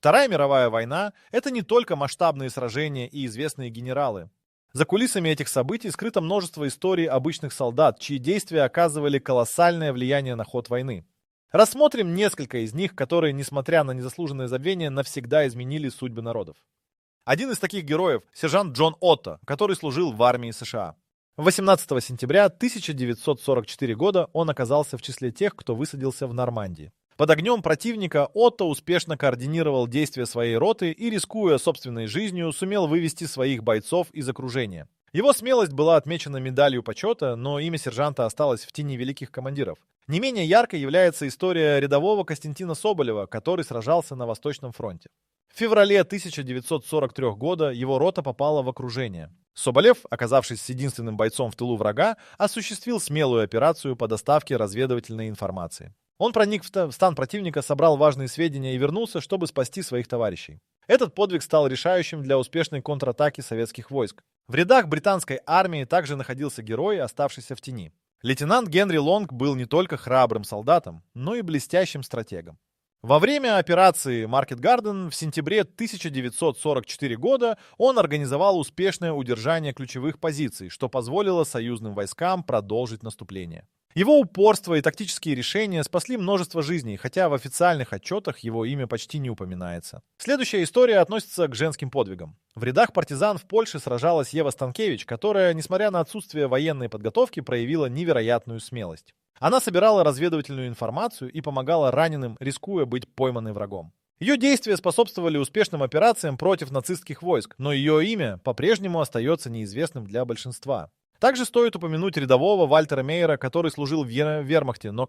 Вторая мировая война– это не только масштабные сражения и известные генералы. За кулисами этих событий скрыто множество историй обычных солдат, чьи действия оказывали колоссальное влияние на ход войны. Рассмотрим несколько из них, которые, несмотря на незаслуженное забвение, навсегда изменили судьбы народов. Один из таких героев– сержант Джон Отто, который служил в армии США. 18 сентября 1944 года он оказался в числе тех, кто высадился в Нормандии. Под огнем противника Отто успешно координировал действия своей роты и, рискуя собственной жизнью, сумел вывести своих бойцов из окружения. Его смелость была отмечена медалью почета, но имя сержанта осталось в тени великих командиров. Не менее яркой является история рядового Костянтина Соболева, который сражался на Восточном фронте. В феврале 1943 года его рота попала в окружение. Соболев, оказавшись единственным бойцом в тылу врага, осуществил смелую операцию по доставке разведывательной информации. Он проник в стан противника, собрал важные сведения и вернулся, чтобы спасти своих товарищей. Этот подвиг стал решающим для успешной контратаки советских войск. В рядах британской армии также находился герой, оставшийся в тени. Лейтенант Генри Лонг был не только храбрым солдатом, но и блестящим стратегом. Во время операции Маркет Гарден в сентябре 1944 года он организовал успешное удержание ключевых позиций, что позволило союзным войскам продолжить наступление. Его упорство и тактические решения спасли множество жизней, хотя в официальных отчетах его имя почти не упоминается. Следующая история относится к женским подвигам. В рядах партизан в Польше сражалась Ева Станкевич, которая, несмотря на отсутствие военной подготовки, проявила невероятную смелость. Она собирала разведывательную информацию и помогала раненым, рискуя быть пойманной врагом. Ее действия способствовали успешным операциям против нацистских войск, но ее имя по-прежнему остается неизвестным для большинства. Также стоит упомянуть рядового Вальтера Мейера, который служил в вермахте, но,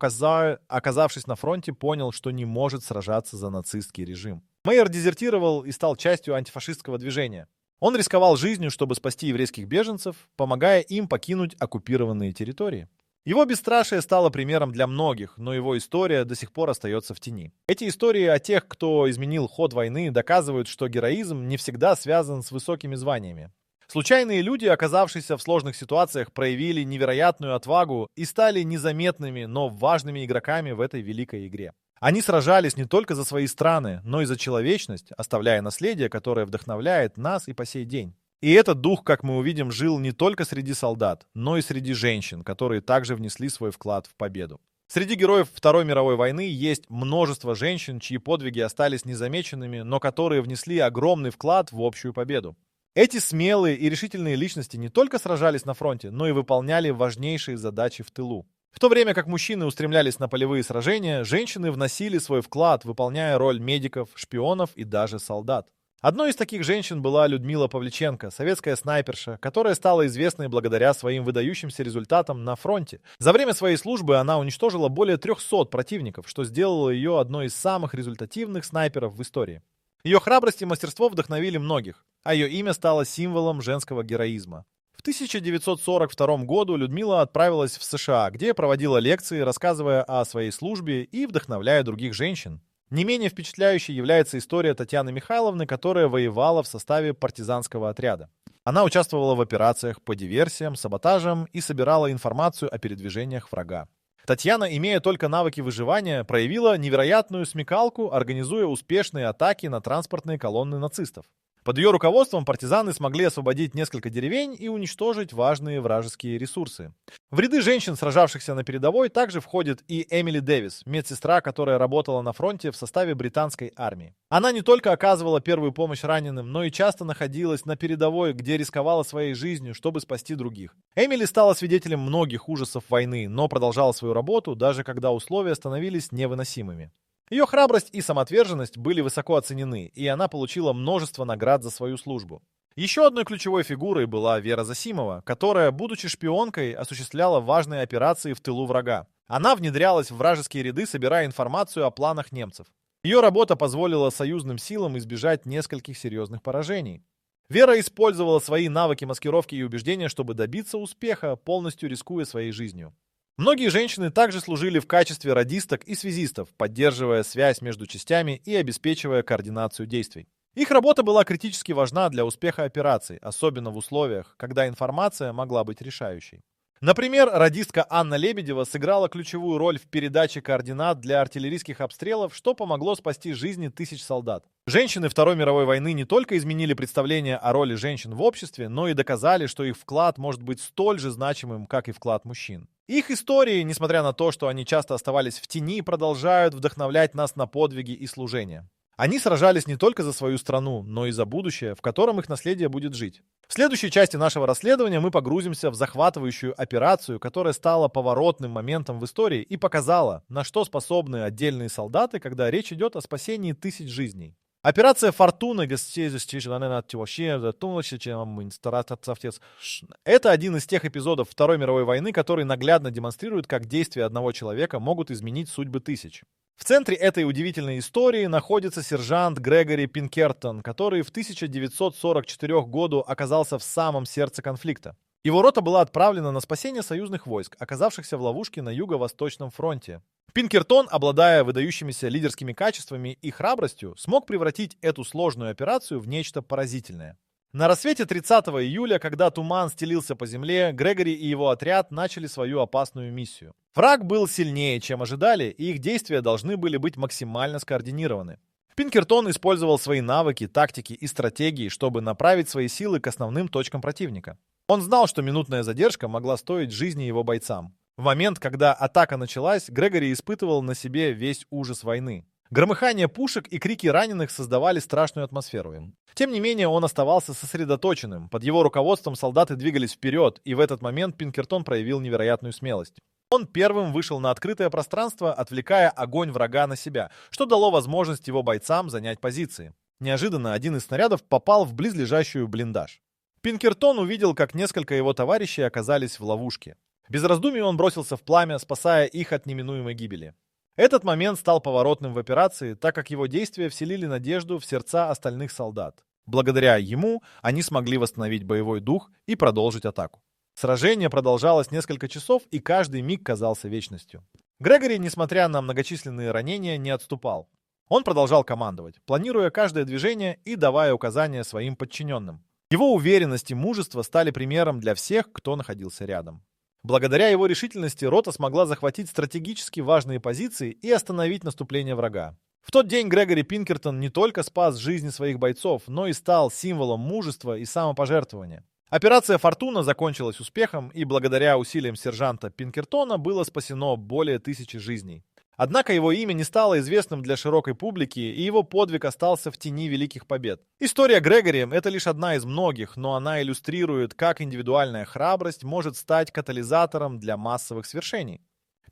оказавшись на фронте, понял, что не может сражаться за нацистский режим. Мейер дезертировал и стал частью антифашистского движения. Он рисковал жизнью, чтобы спасти еврейских беженцев, помогая им покинуть оккупированные территории. Его бесстрашие стало примером для многих, но его история до сих пор остается в тени. Эти истории о тех, кто изменил ход войны, доказывают, что героизм не всегда связан с высокими званиями. Случайные люди, оказавшиеся в сложных ситуациях, проявили невероятную отвагу и стали незаметными, но важными игроками в этой великой игре. Они сражались не только за свои страны, но и за человечность, оставляя наследие, которое вдохновляет нас и по сей день. И этот дух, как мы увидим, жил не только среди солдат, но и среди женщин, которые также внесли свой вклад в победу. Среди героев Второй мировой войны есть множество женщин, чьи подвиги остались незамеченными, но которые внесли огромный вклад в общую победу. Эти смелые и решительные личности не только сражались на фронте, но и выполняли важнейшие задачи в тылу. В то время как мужчины устремлялись на полевые сражения, женщины вносили свой вклад, выполняя роль медиков, шпионов и даже солдат. Одной из таких женщин была Людмила Павличенко, советская снайперша, которая стала известной благодаря своим выдающимся результатам на фронте. За время своей службы она уничтожила более 300 противников, что сделало ее одной из самых результативных снайперов в истории. Ее храбрость и мастерство вдохновили многих, а ее имя стало символом женского героизма. В 1942 году Людмила отправилась в США, где проводила лекции, рассказывая о своей службе и вдохновляя других женщин. Не менее впечатляющей является история Татьяны Михайловны, которая воевала в составе партизанского отряда. Она участвовала в операциях по диверсиям, саботажам и собирала информацию о передвижениях врага. Татьяна, имея только навыки выживания, проявила невероятную смекалку, организуя успешные атаки на транспортные колонны нацистов. Под ее руководством партизаны смогли освободить несколько деревень и уничтожить важные вражеские ресурсы. В ряды женщин, сражавшихся на передовой, также входит и Эмили Дэвис, медсестра, которая работала на фронте в составе британской армии. Она не только оказывала первую помощь раненым, но и часто находилась на передовой, где рисковала своей жизнью, чтобы спасти других. Эмили стала свидетелем многих ужасов войны, но продолжала свою работу, даже когда условия становились невыносимыми. Ее храбрость и самоотверженность были высоко оценены, и она получила множество наград за свою службу. Еще одной ключевой фигурой была Вера Зосимова, которая, будучи шпионкой, осуществляла важные операции в тылу врага. Она внедрялась в вражеские ряды, собирая информацию о планах немцев. Ее работа позволила союзным силам избежать нескольких серьезных поражений. Вера использовала свои навыки маскировки и убеждения, чтобы добиться успеха, полностью рискуя своей жизнью. Многие женщины также служили в качестве радисток и связистов, поддерживая связь между частями и обеспечивая координацию действий. Их работа была критически важна для успеха операций, особенно в условиях, когда информация могла быть решающей. Например, радистка Анна Лебедева сыграла ключевую роль в передаче координат для артиллерийских обстрелов, что помогло спасти жизни тысяч солдат. Женщины Второй мировой войны не только изменили представление о роли женщин в обществе, но и доказали, что их вклад может быть столь же значимым, как и вклад мужчин. Их истории, несмотря на то, что они часто оставались в тени, продолжают вдохновлять нас на подвиги и служения. Они сражались не только за свою страну, но и за будущее, в котором их наследие будет жить. В следующей части нашего расследования мы погрузимся в захватывающую операцию, которая стала поворотным моментом в истории и показала, на что способны отдельные солдаты, когда речь идет о спасении тысяч жизней. Операция «Фортуна» — это один из тех эпизодов Второй мировой войны, который наглядно демонстрирует, как действия одного человека могут изменить судьбы тысяч. В центре этой удивительной истории находится сержант Грегори Пинкертон, который в 1944 году оказался в самом сердце конфликта. Его рота была отправлена на спасение союзных войск, оказавшихся в ловушке на Юго-Восточном фронте. Пинкертон, обладая выдающимися лидерскими качествами и храбростью, смог превратить эту сложную операцию в нечто поразительное. На рассвете 30 июля, когда туман стелился по земле, Грегори и его отряд начали свою опасную миссию. Враг был сильнее, чем ожидали, и их действия должны были быть максимально скоординированы. Пинкертон использовал свои навыки, тактики и стратегии, чтобы направить свои силы к основным точкам противника. Он знал, что минутная задержка могла стоить жизни его бойцам. В момент, когда атака началась, Грегори испытывал на себе весь ужас войны. Громыхание пушек и крики раненых создавали страшную атмосферу им. Тем не менее, он оставался сосредоточенным. Под его руководством солдаты двигались вперед, и в этот момент Пинкертон проявил невероятную смелость. Он первым вышел на открытое пространство, отвлекая огонь врага на себя, что дало возможность его бойцам занять позиции. Неожиданно один из снарядов попал в близлежащую блиндаж. Пинкертон увидел, как несколько его товарищей оказались в ловушке. Без раздумий он бросился в пламя, спасая их от неминуемой гибели. Этот момент стал поворотным в операции, так как его действия вселили надежду в сердца остальных солдат. Благодаря ему они смогли восстановить боевой дух и продолжить атаку. Сражение продолжалось несколько часов, и каждый миг казался вечностью. Грегори, несмотря на многочисленные ранения, не отступал. Он продолжал командовать, планируя каждое движение и давая указания своим подчиненным. Его уверенность и мужество стали примером для всех, кто находился рядом. Благодаря его решительности рота смогла захватить стратегически важные позиции и остановить наступление врага. В тот день Грегори Пинкертон не только спас жизни своих бойцов, но и стал символом мужества и самопожертвования. Операция «Фортуна» закончилась успехом, и благодаря усилиям сержанта Пинкертона было спасено более 1000 жизней. Однако его имя не стало известным для широкой публики, и его подвиг остался в тени великих побед. История Грегори — это лишь одна из многих, но она иллюстрирует, как индивидуальная храбрость может стать катализатором для массовых свершений.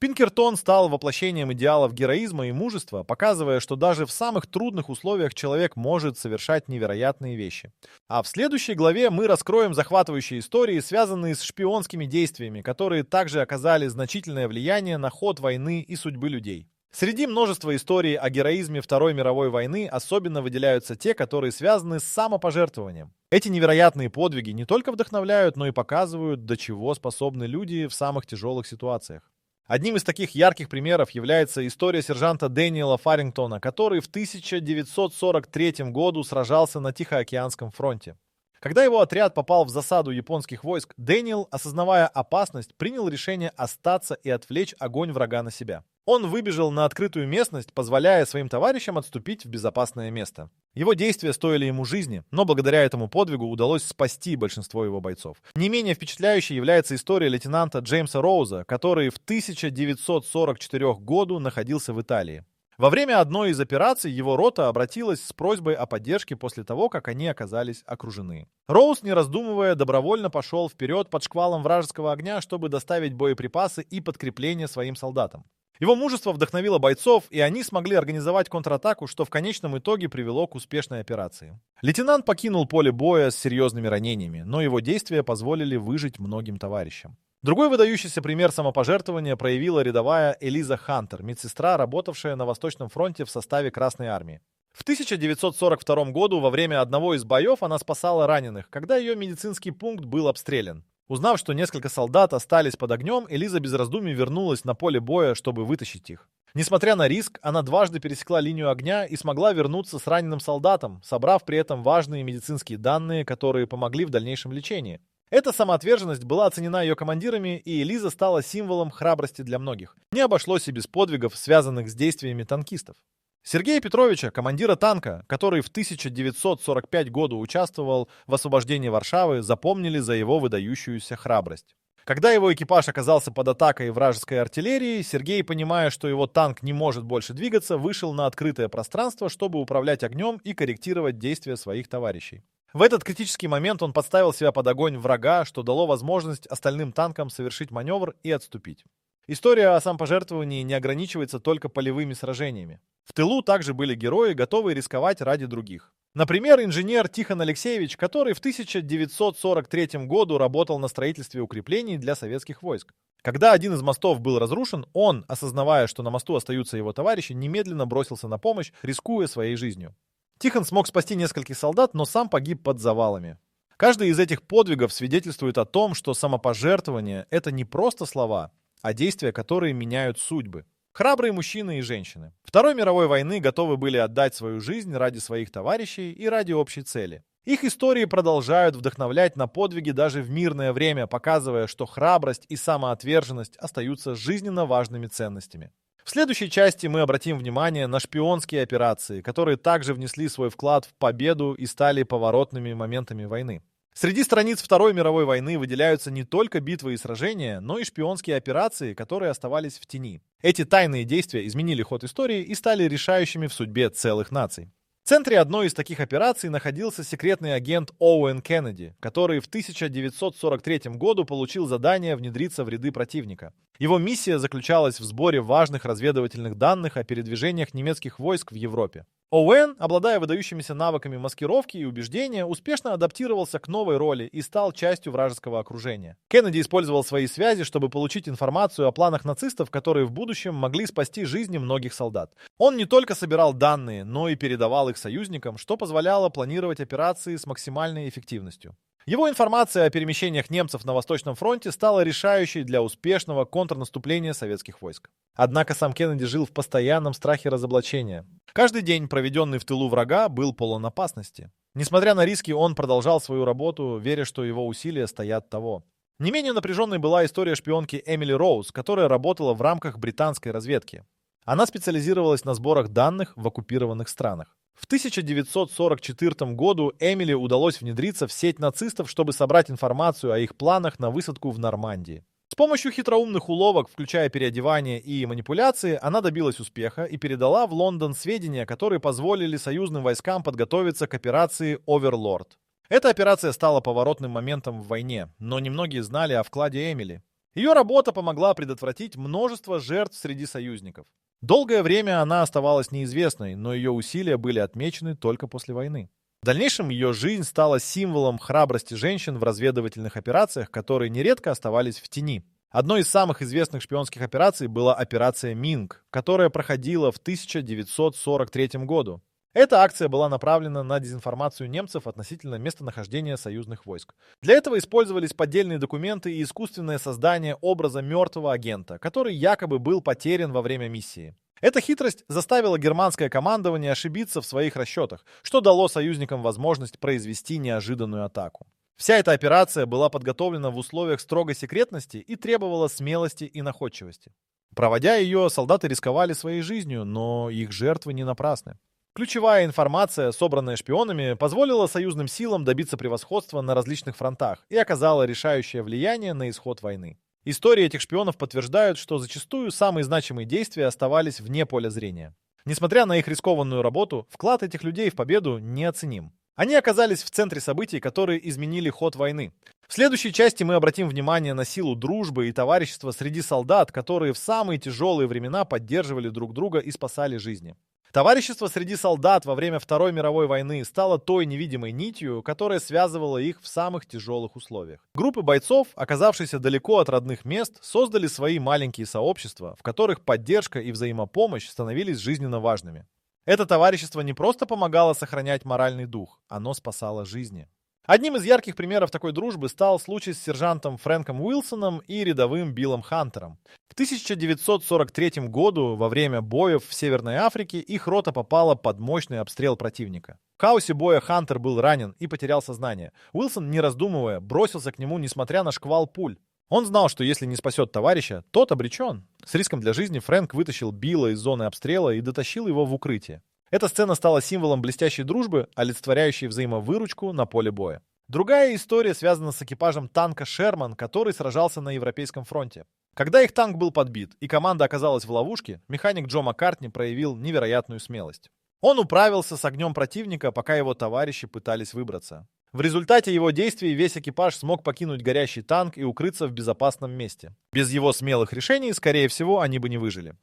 Пинкертон стал воплощением идеалов героизма и мужества, показывая, что даже в самых трудных условиях человек может совершать невероятные вещи. А в следующей главе мы раскроем захватывающие истории, связанные с шпионскими действиями, которые также оказали значительное влияние на ход войны и судьбы людей. Среди множества историй о героизме Второй мировой войны особенно выделяются те, которые связаны с самопожертвованием. Эти невероятные подвиги не только вдохновляют, но и показывают, до чего способны люди в самых тяжелых ситуациях. Одним из таких ярких примеров является история сержанта Дэниела Фарингтона, который в 1943 году сражался на Тихоокеанском фронте. Когда его отряд попал в засаду японских войск, Дэниел, осознавая опасность, принял решение остаться и отвлечь огонь врага на себя. Он выбежал на открытую местность, позволяя своим товарищам отступить в безопасное место. Его действия стоили ему жизни, но благодаря этому подвигу удалось спасти большинство его бойцов. Не менее впечатляющей является история лейтенанта Джеймса Роуза, который в 1944 году находился в Италии. Во время одной из операций его рота обратилась с просьбой о поддержке после того, как они оказались окружены. Роуз, не раздумывая, добровольно пошел вперед под шквалом вражеского огня, чтобы доставить боеприпасы и подкрепление своим солдатам. Его мужество вдохновило бойцов, и они смогли организовать контратаку, что в конечном итоге привело к успешной операции. Лейтенант покинул поле боя с серьезными ранениями, но его действия позволили выжить многим товарищам. Другой выдающийся пример самопожертвования проявила рядовая Элиза Хантер, медсестра, работавшая на Восточном фронте в составе Красной армии. В 1942 году во время одного из боев она спасала раненых, когда ее медицинский пункт был обстрелян. Узнав, что несколько солдат остались под огнем, Элиза без раздумий вернулась на поле боя, чтобы вытащить их. Несмотря на риск, она дважды пересекла линию огня и смогла вернуться с раненым солдатом, собрав при этом важные медицинские данные, которые помогли в дальнейшем лечении. Эта самоотверженность была оценена ее командирами, и Элиза стала символом храбрости для многих. Не обошлось и без подвигов, связанных с действиями танкистов. Сергея Петровича, командира танка, который в 1945 году участвовал в освобождении Варшавы, запомнили за его выдающуюся храбрость. Когда его экипаж оказался под атакой вражеской артиллерии, Сергей, понимая, что его танк не может больше двигаться, вышел на открытое пространство, чтобы управлять огнем и корректировать действия своих товарищей. В этот критический момент он подставил себя под огонь врага, что дало возможность остальным танкам совершить маневр и отступить. История о самопожертвовании не ограничивается только полевыми сражениями. В тылу также были герои, готовые рисковать ради других. Например, инженер Тихон Алексеевич, который в 1943 году работал на строительстве укреплений для советских войск. Когда один из мостов был разрушен, он, осознавая, что на мосту остаются его товарищи, немедленно бросился на помощь, рискуя своей жизнью. Тихон смог спасти нескольких солдат, но сам погиб под завалами. Каждый из этих подвигов свидетельствует о том, что самопожертвование – это не просто слова, а действия, которые меняют судьбы. Храбрые мужчины и женщины Второй мировой войны готовы были отдать свою жизнь ради своих товарищей и ради общей цели. Их истории продолжают вдохновлять на подвиги даже в мирное время, показывая, что храбрость и самоотверженность остаются жизненно важными ценностями. В следующей части мы обратим внимание на шпионские операции, которые также внесли свой вклад в победу и стали поворотными моментами войны. Среди страниц Второй мировой войны выделяются не только битвы и сражения, но и шпионские операции, которые оставались в тени. Эти тайные действия изменили ход истории и стали решающими в судьбе целых наций. В центре одной из таких операций находился секретный агент Оуэн Кеннеди, который в 1943 году получил задание внедриться в ряды противника. Его миссия заключалась в сборе важных разведывательных данных о передвижениях немецких войск в Европе. Оуэн, обладая выдающимися навыками маскировки и убеждения, успешно адаптировался к новой роли и стал частью вражеского окружения. Кеннеди использовал свои связи, чтобы получить информацию о планах нацистов, которые в будущем могли спасти жизни многих солдат. Он не только собирал данные, но и передавал их союзникам, что позволяло планировать операции с максимальной эффективностью. Его информация о перемещениях немцев на Восточном фронте стала решающей для успешного контрнаступления советских войск. Однако сам Кеннеди жил в постоянном страхе разоблачения. Каждый день, проведенный в тылу врага, был полон опасности. Несмотря на риски, он продолжал свою работу, веря, что его усилия стоят того. Не менее напряженной была история шпионки Эмили Роуз, которая работала в рамках британской разведки. Она специализировалась на сборах данных в оккупированных странах. В 1944 году Эмили удалось внедриться в сеть нацистов, чтобы собрать информацию о их планах на высадку в Нормандии. С помощью хитроумных уловок, включая переодевание и манипуляции, она добилась успеха и передала в Лондон сведения, которые позволили союзным войскам подготовиться к операции «Оверлорд». Эта операция стала поворотным моментом в войне, но немногие знали о вкладе Эмили. Ее работа помогла предотвратить множество жертв среди союзников. Долгое время она оставалась неизвестной, но ее усилия были отмечены только после войны. В дальнейшем ее жизнь стала символом храбрости женщин в разведывательных операциях, которые нередко оставались в тени. Одной из самых известных шпионских операций была операция «Минг», которая проходила в 1943 году. Эта акция была направлена на дезинформацию немцев относительно местонахождения союзных войск. Для этого использовались поддельные документы и искусственное создание образа мертвого агента, который якобы был потерян во время миссии. Эта хитрость заставила германское командование ошибиться в своих расчетах, что дало союзникам возможность произвести неожиданную атаку. Вся эта операция была подготовлена в условиях строгой секретности и требовала смелости и находчивости. Проводя ее, солдаты рисковали своей жизнью, но их жертвы не напрасны. Ключевая информация, собранная шпионами, позволила союзным силам добиться превосходства на различных фронтах и оказала решающее влияние на исход войны. Истории этих шпионов подтверждают, что зачастую самые значимые действия оставались вне поля зрения. Несмотря на их рискованную работу, вклад этих людей в победу неоценим. Они оказались в центре событий, которые изменили ход войны. В следующей части мы обратим внимание на силу дружбы и товарищества среди солдат, которые в самые тяжелые времена поддерживали друг друга и спасали жизни. Товарищество среди солдат во время Второй мировой войны стало той невидимой нитью, которая связывала их в самых тяжелых условиях. Группы бойцов, оказавшиеся далеко от родных мест, создали свои маленькие сообщества, в которых поддержка и взаимопомощь становились жизненно важными. Это товарищество не просто помогало сохранять моральный дух, оно спасало жизни. Одним из ярких примеров такой дружбы стал случай с сержантом Фрэнком Уилсоном и рядовым Биллом Хантером. В 1943 году, во время боев в Северной Африке, их рота попала под мощный обстрел противника. В хаосе боя Хантер был ранен и потерял сознание. Уилсон, не раздумывая, бросился к нему, несмотря на шквал пуль. Он знал, что если не спасет товарища, тот обречен. С риском для жизни Фрэнк вытащил Билла из зоны обстрела и дотащил его в укрытие. Эта сцена стала символом блестящей дружбы, олицетворяющей взаимовыручку на поле боя. Другая история связана с экипажем танка «Шерман», который сражался на Европейском фронте. Когда их танк был подбит и команда оказалась в ловушке, механик Джо Маккартни проявил невероятную смелость. Он управился с огнем противника, пока его товарищи пытались выбраться. В результате его действий весь экипаж смог покинуть горящий танк и укрыться в безопасном месте. Без его смелых решений, скорее всего, они бы не выжили.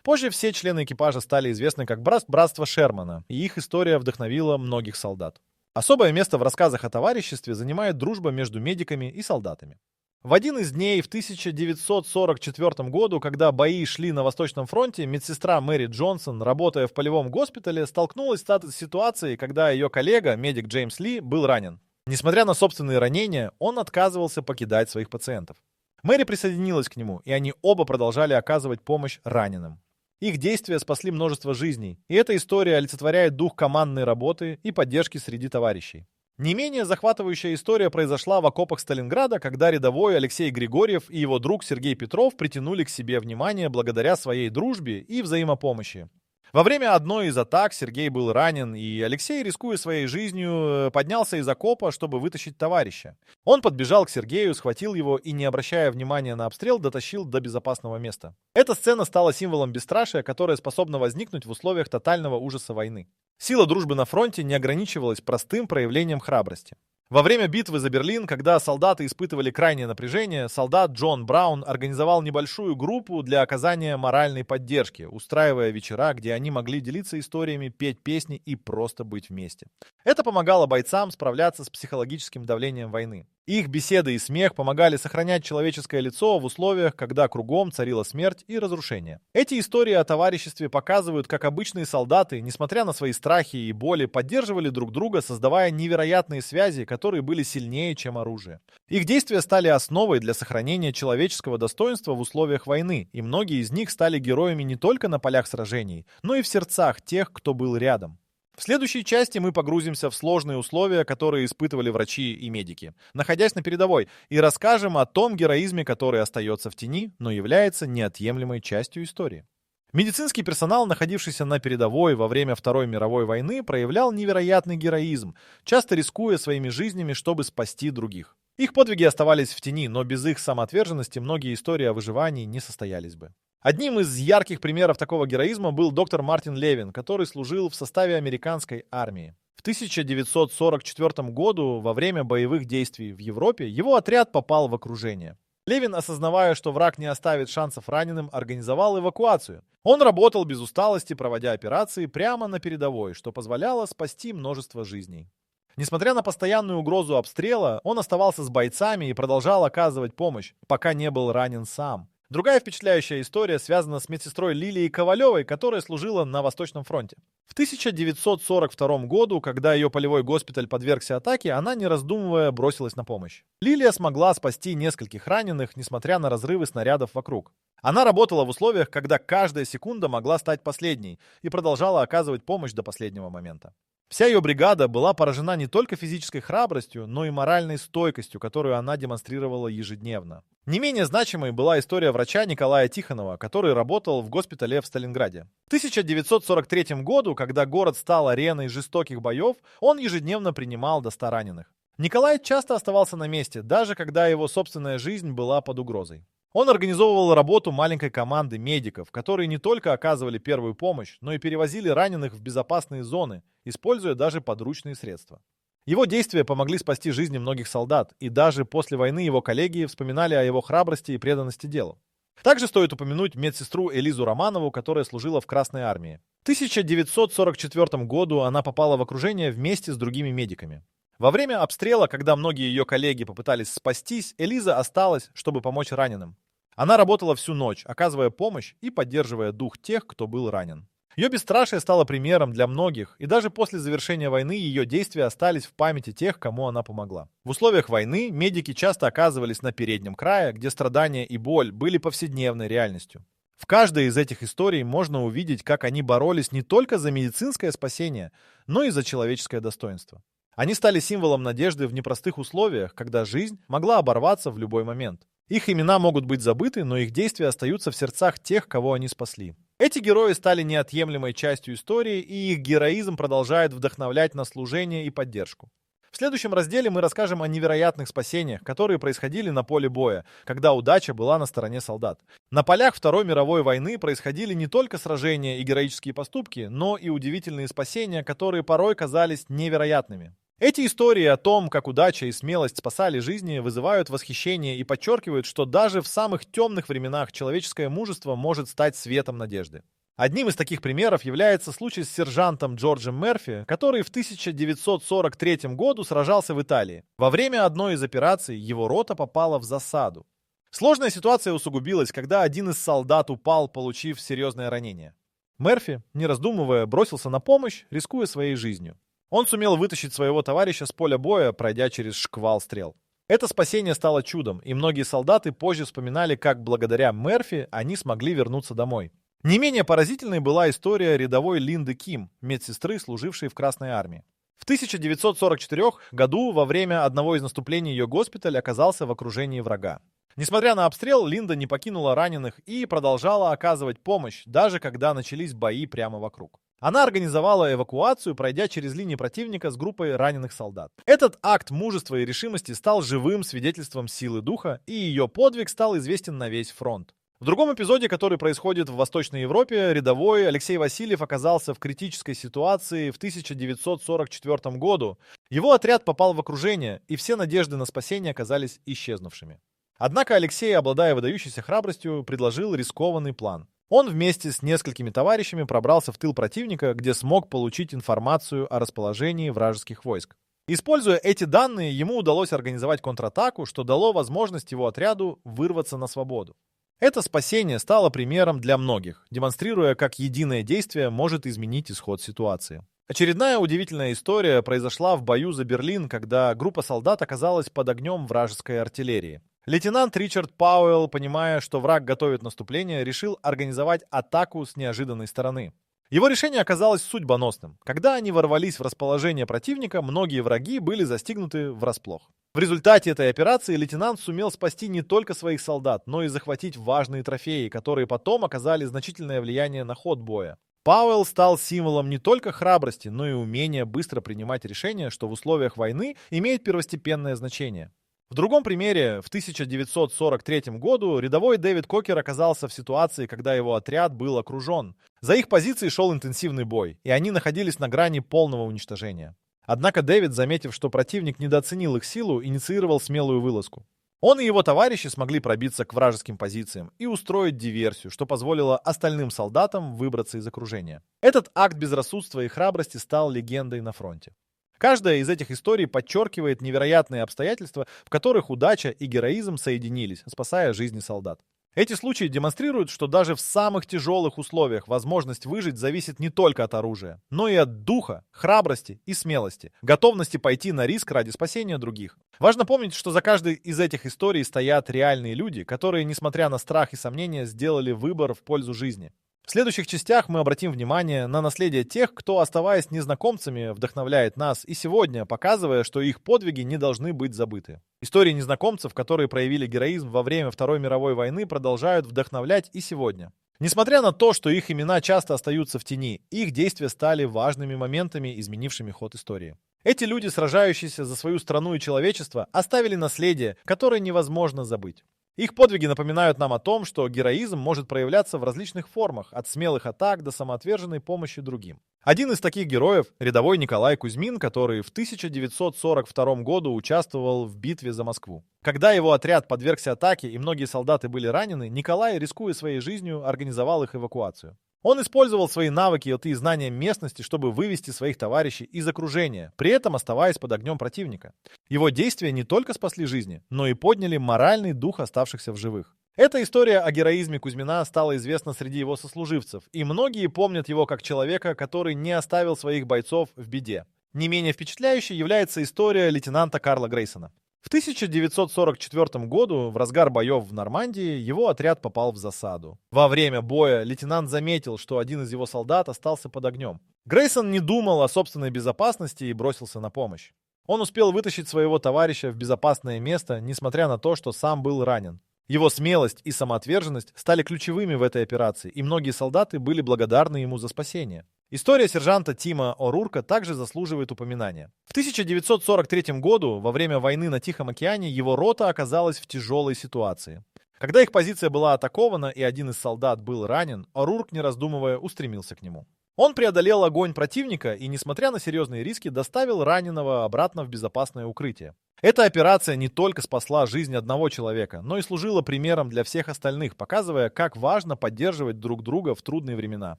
Позже все члены экипажа стали известны как братство Шермана, и их история вдохновила многих солдат. Особое место в рассказах о товариществе занимает дружба между медиками и солдатами. В один из дней в 1944 году, когда бои шли на Восточном фронте, медсестра Мэри Джонсон, работая в полевом госпитале, столкнулась с ситуацией, когда ее коллега, медик Джеймс Ли, был ранен. Несмотря на собственные ранения, он отказывался покидать своих пациентов. Мэри присоединилась к нему, и они оба продолжали оказывать помощь раненым. Их действия спасли множество жизней, и эта история олицетворяет дух командной работы и поддержки среди товарищей. Не менее захватывающая история произошла в окопах Сталинграда, когда рядовой Алексей Григорьев и его друг Сергей Петров притянули к себе внимание благодаря своей дружбе и взаимопомощи. Во время одной из атак Сергей был ранен, и Алексей, рискуя своей жизнью, поднялся из окопа, чтобы вытащить товарища. Он подбежал к Сергею, схватил его и, не обращая внимания на обстрел, дотащил до безопасного места. Эта сцена стала символом бесстрашия, которое способно возникнуть в условиях тотального ужаса войны. Сила дружбы на фронте не ограничивалась простым проявлением храбрости. Во время битвы за Берлин, когда солдаты испытывали крайнее напряжение, солдат Джон Браун организовал небольшую группу для оказания моральной поддержки, устраивая вечера, где они могли делиться историями, петь песни и просто быть вместе. Это помогало бойцам справляться с психологическим давлением войны. Их беседы и смех помогали сохранять человеческое лицо в условиях, когда кругом царила смерть и разрушение. Эти истории о товариществе показывают, как обычные солдаты, несмотря на свои страхи и боли, поддерживали друг друга, создавая невероятные связи, которые были сильнее, чем оружие. Их действия стали основой для сохранения человеческого достоинства в условиях войны, и многие из них стали героями не только на полях сражений, но и в сердцах тех, кто был рядом. В следующей части мы погрузимся в сложные условия, которые испытывали врачи и медики, находясь на передовой, и расскажем о том героизме, который остается в тени, но является неотъемлемой частью истории. Медицинский персонал, находившийся на передовой во время Второй мировой войны, проявлял невероятный героизм, часто рискуя своими жизнями, чтобы спасти других. Их подвиги оставались в тени, но без их самоотверженности многие истории о выживании не состоялись бы. Одним из ярких примеров такого героизма был доктор Мартин Левин, который служил в составе американской армии. В 1944 году, во время боевых действий в Европе, его отряд попал в окружение. Левин, осознавая, что враг не оставит шансов раненым, организовал эвакуацию. Он работал без усталости, проводя операции прямо на передовой, что позволяло спасти множество жизней. Несмотря на постоянную угрозу обстрела, он оставался с бойцами и продолжал оказывать помощь, пока не был ранен сам. Другая впечатляющая история связана с медсестрой Лилией Ковалевой, которая служила на Восточном фронте. В 1942 году, когда ее полевой госпиталь подвергся атаке, она, не раздумывая, бросилась на помощь. Лилия смогла спасти нескольких раненых, несмотря на разрывы снарядов вокруг. Она работала в условиях, когда каждая секунда могла стать последней, и продолжала оказывать помощь до последнего момента. Вся ее бригада была поражена не только физической храбростью, но и моральной стойкостью, которую она демонстрировала ежедневно. Не менее значимой была история врача Николая Тихонова, который работал в госпитале в Сталинграде. В 1943 году, когда город стал ареной жестоких боев, он ежедневно принимал до 100 раненых. Николай часто оставался на месте, даже когда его собственная жизнь была под угрозой. Он организовывал работу маленькой команды медиков, которые не только оказывали первую помощь, но и перевозили раненых в безопасные зоны, используя даже подручные средства. Его действия помогли спасти жизни многих солдат, и даже после войны его коллеги вспоминали о его храбрости и преданности делу. Также стоит упомянуть медсестру Элизу Романову, которая служила в Красной армии. В 1944 году она попала в окружение вместе с другими медиками. Во время обстрела, когда многие ее коллеги попытались спастись, Элиза осталась, чтобы помочь раненым. Она работала всю ночь, оказывая помощь и поддерживая дух тех, кто был ранен. Ее бесстрашие стало примером для многих, и даже после завершения войны ее действия остались в памяти тех, кому она помогла. В условиях войны медики часто оказывались на переднем крае, где страдания и боль были повседневной реальностью. В каждой из этих историй можно увидеть, как они боролись не только за медицинское спасение, но и за человеческое достоинство. Они стали символом надежды в непростых условиях, когда жизнь могла оборваться в любой момент. Их имена могут быть забыты, но их действия остаются в сердцах тех, кого они спасли. Эти герои стали неотъемлемой частью истории, и их героизм продолжает вдохновлять на служение и поддержку. В следующем разделе мы расскажем о невероятных спасениях, которые происходили на поле боя, когда удача была на стороне солдат. На полях Второй мировой войны происходили не только сражения и героические поступки, но и удивительные спасения, которые порой казались невероятными. Эти истории о том, как удача и смелость спасали жизни, вызывают восхищение и подчеркивают, что даже в самых темных временах человеческое мужество может стать светом надежды. Одним из таких примеров является случай с сержантом Джорджем Мерфи, который в 1943 году сражался в Италии. Во время одной из операций его рота попала в засаду. Сложная ситуация усугубилась, когда один из солдат упал, получив серьезное ранение. Мерфи, не раздумывая, бросился на помощь, рискуя своей жизнью. Он сумел вытащить своего товарища с поля боя, пройдя через шквал стрел. Это спасение стало чудом, и многие солдаты позже вспоминали, как благодаря Мерфи они смогли вернуться домой. Не менее поразительной была история рядовой Линды Ким, медсестры, служившей в Красной армии. В 1944 году во время одного из наступлений ее госпиталь оказался в окружении врага. Несмотря на обстрел, Линда не покинула раненых и продолжала оказывать помощь, даже когда начались бои прямо вокруг. Она организовала эвакуацию, пройдя через линии противника с группой раненых солдат. Этот акт мужества и решимости стал живым свидетельством силы духа, и ее подвиг стал известен на весь фронт. В другом эпизоде, который происходит в Восточной Европе, рядовой Алексей Васильев оказался в критической ситуации в 1944 году. Его отряд попал в окружение, и все надежды на спасение оказались исчезнувшими. Однако Алексей, обладая выдающейся храбростью, предложил рискованный план. Он вместе с несколькими товарищами пробрался в тыл противника, где смог получить информацию о расположении вражеских войск. Используя эти данные, ему удалось организовать контратаку, что дало возможность его отряду вырваться на свободу. Это спасение стало примером для многих, демонстрируя, как единое действие может изменить исход ситуации. Очередная удивительная история произошла в бою за Берлин, когда группа солдат оказалась под огнем вражеской артиллерии. Лейтенант Ричард Пауэлл, понимая, что враг готовит наступление, решил организовать атаку с неожиданной стороны. Его решение оказалось судьбоносным. Когда они ворвались в расположение противника, многие враги были застигнуты врасплох. В результате этой операции лейтенант сумел спасти не только своих солдат, но и захватить важные трофеи, которые потом оказали значительное влияние на ход боя. Пауэлл стал символом не только храбрости, но и умения быстро принимать решения, что в условиях войны имеет первостепенное значение. В другом примере, в 1943 году рядовой Дэвид Кокер оказался в ситуации, когда его отряд был окружен. За их позицией шел интенсивный бой, и они находились на грани полного уничтожения. Однако Дэвид, заметив, что противник недооценил их силу, инициировал смелую вылазку. Он и его товарищи смогли пробиться к вражеским позициям и устроить диверсию, что позволило остальным солдатам выбраться из окружения. Этот акт безрассудства и храбрости стал легендой на фронте. Каждая из этих историй подчеркивает невероятные обстоятельства, в которых удача и героизм соединились, спасая жизни солдат. Эти случаи демонстрируют, что даже в самых тяжелых условиях возможность выжить зависит не только от оружия, но и от духа, храбрости и смелости, готовности пойти на риск ради спасения других. Важно помнить, что за каждой из этих историй стоят реальные люди, которые, несмотря на страх и сомнения, сделали выбор в пользу жизни. В следующих частях мы обратим внимание на наследие тех, кто, оставаясь незнакомцами, вдохновляет нас и сегодня, показывая, что их подвиги не должны быть забыты. Истории незнакомцев, которые проявили героизм во время Второй мировой войны, продолжают вдохновлять и сегодня. Несмотря на то, что их имена часто остаются в тени, их действия стали важными моментами, изменившими ход истории. Эти люди, сражающиеся за свою страну и человечество, оставили наследие, которое невозможно забыть. Их подвиги напоминают нам о том, что героизм может проявляться в различных формах, от смелых атак до самоотверженной помощи другим. Один из таких героев – рядовой Николай Кузьмин, который в 1942 году участвовал в битве за Москву. Когда его отряд подвергся атаке и многие солдаты были ранены, Николай, рискуя своей жизнью, организовал их эвакуацию. Он использовал свои навыки и знания местности, чтобы вывести своих товарищей из окружения, при этом оставаясь под огнем противника. Его действия не только спасли жизни, но и подняли моральный дух оставшихся в живых. Эта история о героизме Кузьмина стала известна среди его сослуживцев, и многие помнят его как человека, который не оставил своих бойцов в беде. Не менее впечатляющей является история лейтенанта Карла Грейсона. В 1944 году, в разгар боев в Нормандии, его отряд попал в засаду. Во время боя лейтенант заметил, что один из его солдат остался под огнем. Грейсон не думал о собственной безопасности и бросился на помощь. Он успел вытащить своего товарища в безопасное место, несмотря на то, что сам был ранен. Его смелость и самоотверженность стали ключевыми в этой операции, и многие солдаты были благодарны ему за спасение. История сержанта Тима О'Рурка также заслуживает упоминания. В 1943 году, во время войны на Тихом океане, его рота оказалась в тяжелой ситуации. Когда их позиция была атакована и один из солдат был ранен, О'Рурк, не раздумывая, устремился к нему. Он преодолел огонь противника и, несмотря на серьезные риски, доставил раненого обратно в безопасное укрытие. Эта операция не только спасла жизнь одного человека, но и служила примером для всех остальных, показывая, как важно поддерживать друг друга в трудные времена.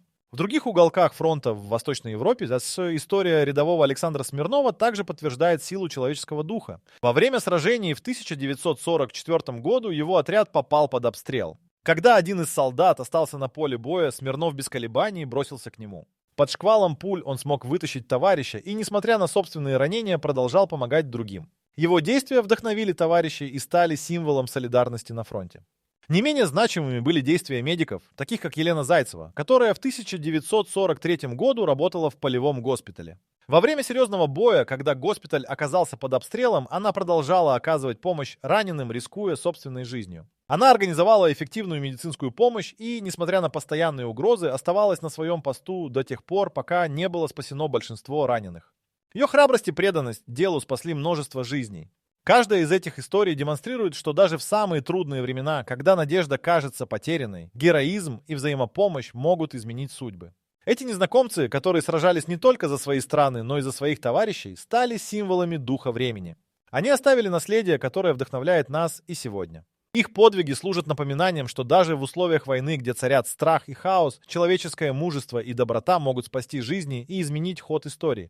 В других уголках фронта в Восточной Европе история рядового Александра Смирнова также подтверждает силу человеческого духа. Во время сражений в 1944 году его отряд попал под обстрел. Когда один из солдат остался на поле боя, Смирнов без колебаний бросился к нему. Под шквалом пуль он смог вытащить товарища и, несмотря на собственные ранения, продолжал помогать другим. Его действия вдохновили товарищей и стали символом солидарности на фронте. Не менее значимыми были действия медиков, таких как Елена Зайцева, которая в 1943 году работала в полевом госпитале. Во время серьезного боя, когда госпиталь оказался под обстрелом, она продолжала оказывать помощь раненым, рискуя собственной жизнью. Она организовала эффективную медицинскую помощь и, несмотря на постоянные угрозы, оставалась на своем посту до тех пор, пока не было спасено большинство раненых. Ее храбрость и преданность делу спасли множество жизней. Каждая из этих историй демонстрирует, что даже в самые трудные времена, когда надежда кажется потерянной, героизм и взаимопомощь могут изменить судьбы. Эти незнакомцы, которые сражались не только за свои страны, но и за своих товарищей, стали символами духа времени. Они оставили наследие, которое вдохновляет нас и сегодня. Их подвиги служат напоминанием, что даже в условиях войны, где царят страх и хаос, человеческое мужество и доброта могут спасти жизни и изменить ход истории.